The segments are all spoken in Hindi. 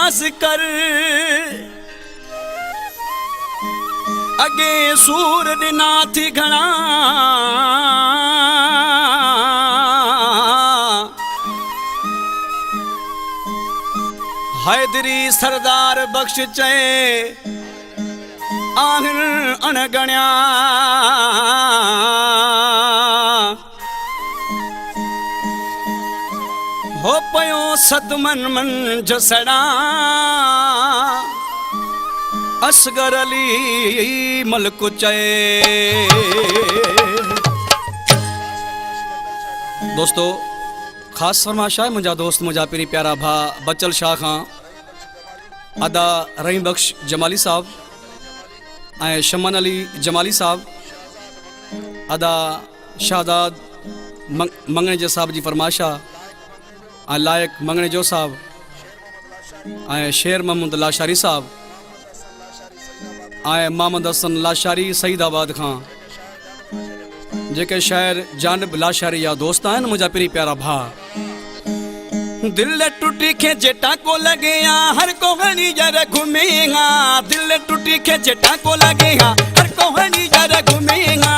इलाज कर अगे सूर दिना थी घना हैदरी सरदार बख्श चए आहिर अणगण्या हो पयो सदमन मन जसड़ा असगर अली मलक चए। दोस्तों खास फरमाइश है मुझा दोस्त मुझा पेरी प्यारा भा बचल शाह खां अदा रहीम बख्श जमाली साहब ऐं शमन अली जमाली साहब अदा शाहदाद मंगणे जे साहब जी फरमाइश आहे लायक मंगणे जो साहब ऐं शेर महमूद लाशारी साहब ऐं मोहम्मद हसन लाशारी सईदाबाद खां जेके शायर जानब लाशारी या दोस्त आहिनि मुंहिंजा पेरी प्यारा भा। दिल टूटी खे जेटा को लगे हर को हनी जरा घूमेगा दिल टूटी खे जेटा को लगे हर को हनी जरा घूमेगा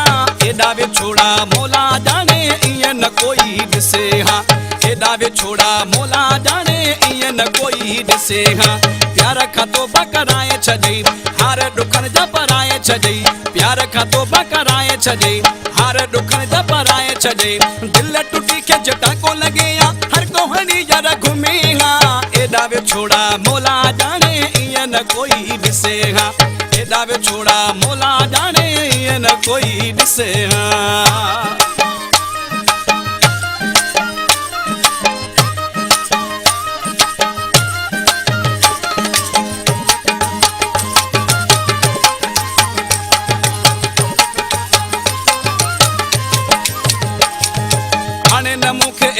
एडा वे छोड़ा मोला जाने इए न कोई दिसे हाँ एडा वे छोड़ा मोला जाने इए न कोई दिसे हाँ प्यार खा तो बकराए छजई हार दुखन जा पराए छजई प्यार खा तो बकराए छजई हार दुखन जा पराए छजई दिल टूटी के जटा को लगे हर को हनी जरा घूमेगा एडा वे छोड़ा मोला जाने इए न कोई दिसे हाँ एडा वे छोड़ा मोला जाने इए न कोई दिसे हाँ।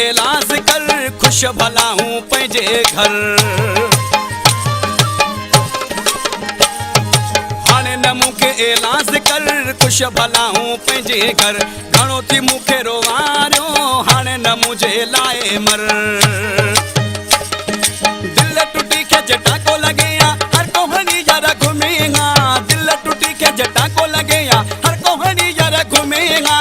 इलाज कर खुश भला हूँ पंहिंजे घर हाणे न मूंखे इलाज कर खुश भला हूँ पंहिंजे घर घणो थी मूंखे रोवारियो हाणे न मुझे लाए मर दिल टूटी के जटा को लगे हर को हनी जरा घूमेगा दिल टूटी के जटा को लगे हर को हनी जरा घूमेगा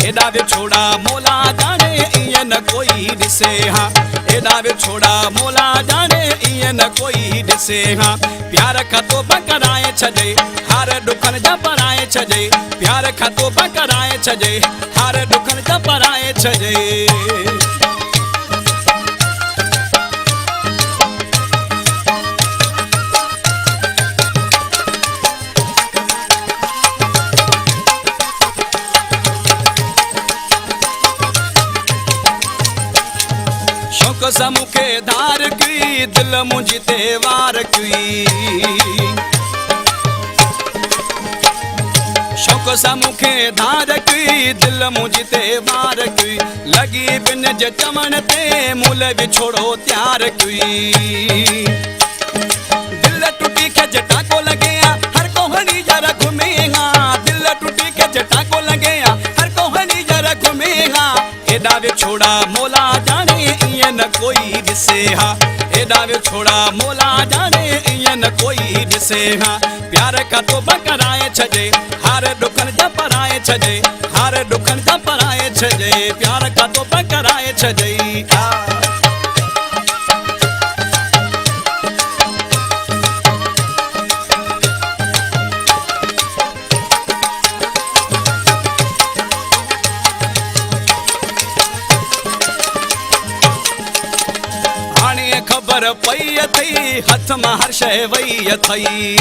एडा वे छोड़ा मोला जाने इए न कोई दिसे हाँ एडा वे छोड़ा मोला जाने इए न कोई दिसे हाँ प्यार खा तो बकराए छजे हार दुखन जा पराए छजे प्यार खा तो बकराए छजे हार दुखन जा पराए छजे। मुखे धार की दिल मुझी तेवार की शौक सा मुखे धार की दिल मुझी तेवार की लगी बिन जे चमन ते मूल भी छोड़ो त्यार की दिल टूटी के जटा को लगे हर को हनी जरा घूमेगा दिल टूटी के जटा को लगे हर को हनी जरा घूमेगा एडा वे छोड़ा मोला जाने इए न कोई दिसे हाँ एडा वे छोड़ा मोला जाने इए न कोई दिसे हाँ प्यार का तो बकराए छजे हार दुखन जा पराए छजे हार दुखन जा पराए छजे प्यार का तो बकराए छजे खबर पई थई हथ में हर शय वई थई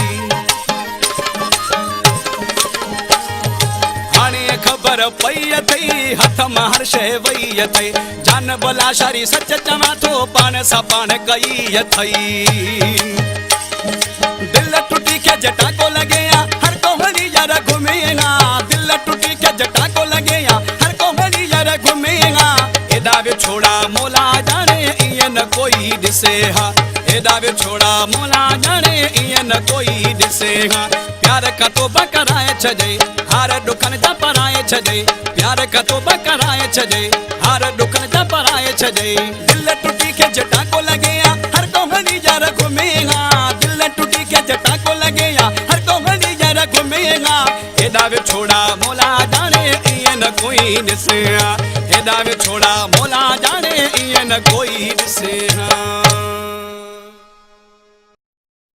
हाणे खबर पई थई हथ में हर शय वई थई जान भला शारी सच चवा थो पान सा पान कई थई दिल टूटी के जटा को लगे हर को हनी जरा घूमेगा दिल टूटी के जटा को लगे हर को हनी जरा घूमेगा एडा वे छोड़ा मोला जाने इए न कोई दिसे हाँ एडा वे छोड़ा मोला जाने इए न कोई दिसे हाँ प्यार का तो बकराए छजे हार दुखन जा पराए छजे प्यार का तो बकराए छजे हार दुखन जा पराए छजे दिल टूटी के जटा को लगे हर को हनी जरा घूमेगा हेॾा विछोड़ा मोला जाने ईअं न कोई ॾिसे हा हेॾा विछोड़ा मोला जाने ईअं न कोई ॾिसे हा।